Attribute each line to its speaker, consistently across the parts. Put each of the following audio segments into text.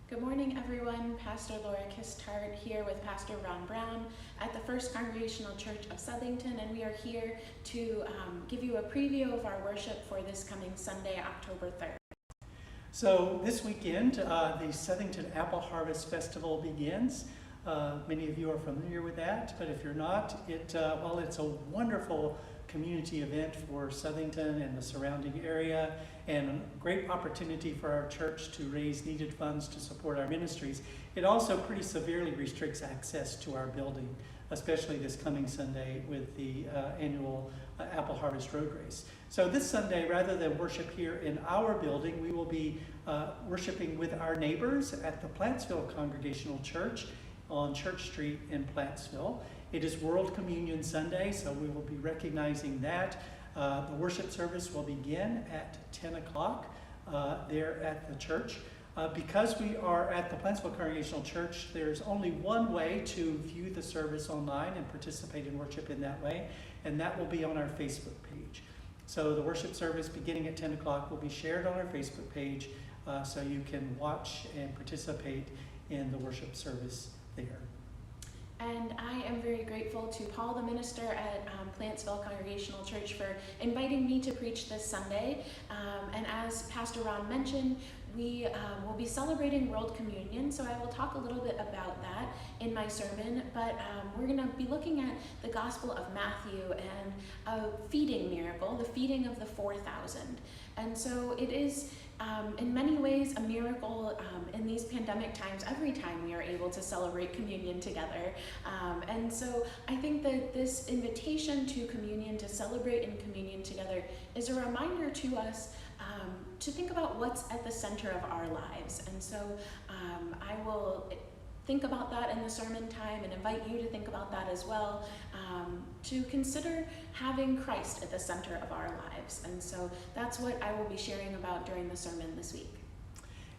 Speaker 1: Good morning, everyone. Pastor Laura Kistart here with Pastor Ron Brown at the First Congregational Church of Southington, and we are here to give you a preview of our worship for this coming Sunday, October 3rd.
Speaker 2: So this weekend, the Southington Apple Harvest Festival begins. Many of you are familiar with that, but if you're not, it's a wonderful community event for Southington and the surrounding area, and a great opportunity for our church to raise needed funds to support our ministries. It also pretty severely restricts access to our building, especially this coming Sunday with the annual Apple Harvest Road Race. So this Sunday, rather than worship here in our building, we will be worshiping with our neighbors at the Plantsville Congregational Church on Church Street in Plantsville. It is World Communion Sunday, so we will be recognizing that. The worship service will begin at 10 o'clock there at the church. Because we are at the Plantsville Congregational Church, there's only one way to view the service online and participate in worship in that way, and that will be on our Facebook page. So the worship service beginning at 10 o'clock will be shared on our Facebook page, so you can watch and participate in the worship service there.
Speaker 1: And I am very grateful to Paul, the minister at Plantsville Congregational Church, for inviting me to preach this Sunday. And as Pastor Ron mentioned, we will be celebrating World Communion, so I will talk a little bit about that in my sermon, but we're going to be looking at the Gospel of Matthew and a feeding miracle, the feeding of the 4,000. And so it is in many ways a miracle in these pandemic times, every time we are able to celebrate communion together. And so I think that this invitation to communion, to celebrate in communion together, is a reminder to us to think about what's at the center of our lives. And so I will think about that in the sermon time and invite you to think about that as well, to consider having Christ at the center of our lives. And so that's what I will be sharing about during the sermon this week.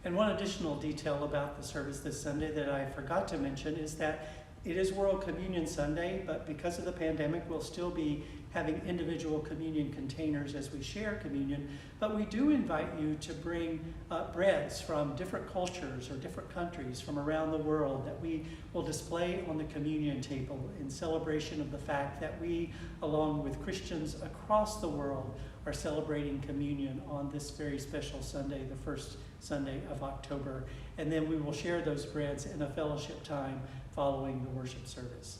Speaker 2: And one additional detail about the service this Sunday that I forgot to mention is that it is World Communion Sunday, but because of the pandemic, we'll still be having individual communion containers as we share communion. But we do invite you to bring breads from different cultures or different countries from around the world that we will display on the communion table in celebration of the fact that we, along with Christians across the world, are celebrating communion on this very special Sunday, the first Sunday of October. And then we will share those breads in a fellowship time following the worship service.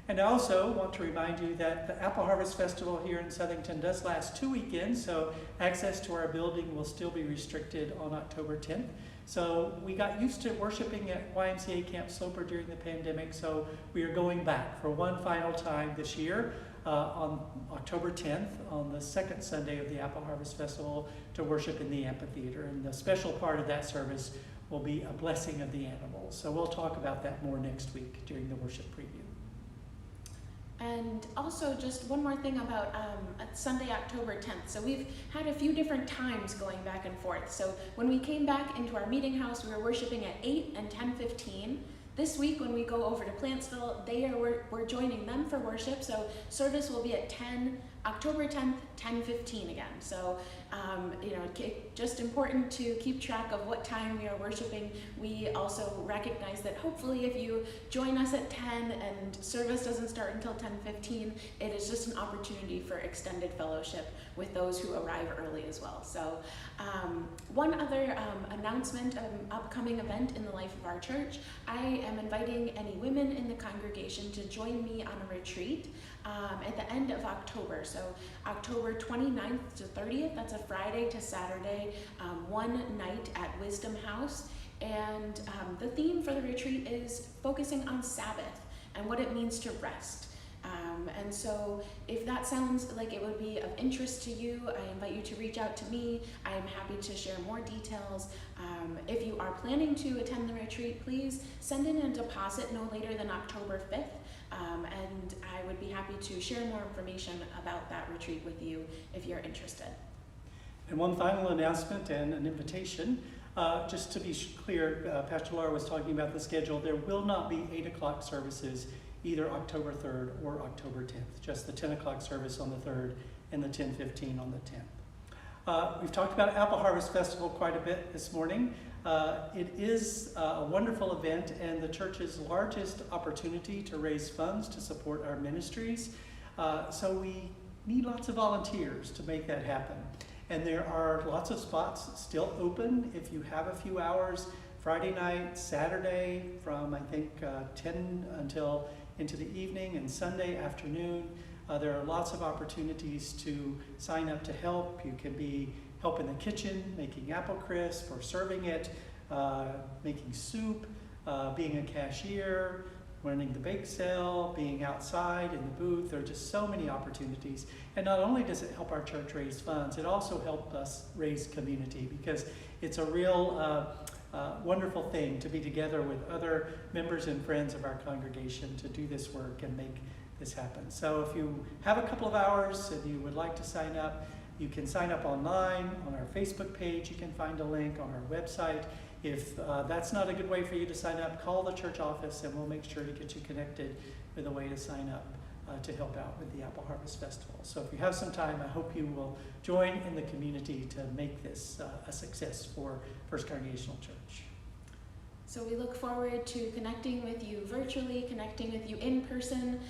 Speaker 2: And I also want to remind you that the Apple Harvest Festival here in Southington does last 2 weekends, so access to our building will still be restricted on October 10th. So we got used to worshiping at YMCA Camp Sloper during the pandemic, so we are going back for one final time this year on October 10th, on the second Sunday of the Apple Harvest Festival, to worship in the amphitheater. And the special part of that service will be a blessing of the animals. So we'll talk about that more next week during the worship preview.
Speaker 1: And also just one more thing about Sunday, October 10th. So we've had a few different times going back and forth. So when we came back into our meeting house, we were worshiping at 8 and 10:15. This week when we go over to Plantsville, we're joining them for worship. So service will be at October 10th, 10:15 again. So just important to keep track of what time we are worshiping. We also recognize that hopefully if you join us at 10 and service doesn't start until 10:15, it is just an opportunity for extended fellowship with those who arrive early as well. So one other announcement of an upcoming event in the life of our church. I am inviting any women in the congregation to join me on a retreat at the end of October. So October 29th to 30th, that's a Friday to Saturday, one night at Wisdom House. And the theme for the retreat is focusing on Sabbath and what it means to rest. And so if that sounds like it would be of interest to you, I invite you to reach out to me. I am happy to share more details. If you are planning to attend the retreat, please send in a deposit no later than October 5th. And I would be happy to share more information about that retreat with you if you're interested.
Speaker 2: And one final announcement and an invitation. Just to be clear, Pastor Laura was talking about the schedule. There will not be 8 o'clock services either October 3rd or October 10th, just the 10 o'clock service on the 3rd and the 10:15 on the 10th. We've talked about Apple Harvest Festival quite a bit this morning. It is a wonderful event and the church's largest opportunity to raise funds to support our ministries. So we need lots of volunteers to make that happen. And there are lots of spots still open if you have a few hours. Friday night, Saturday from I think 10 until into the evening, and Sunday afternoon. There are lots of opportunities to sign up to help. You can be help in the kitchen, making apple crisp or serving it, making soup, being a cashier, running the bake sale, being outside in the booth. There are just so many opportunities. And not only does it help our church raise funds, it also helps us raise community, because it's a real wonderful thing to be together with other members and friends of our congregation to do this work and make this happen. So if you have a couple of hours and you would like to sign up, you can sign up online on our Facebook page. You can find a link on our website. If that's not a good way for you to sign up, call the church office and we'll make sure to get you connected with a way to sign up to help out with the Apple Harvest Festival. So if you have some time, I hope you will join in the community to make this a success for First Congregational Church.
Speaker 1: So we look forward to connecting with you virtually, connecting with you in person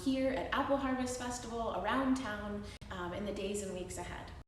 Speaker 1: here at Apple Harvest Festival, around town, in the days and weeks ahead.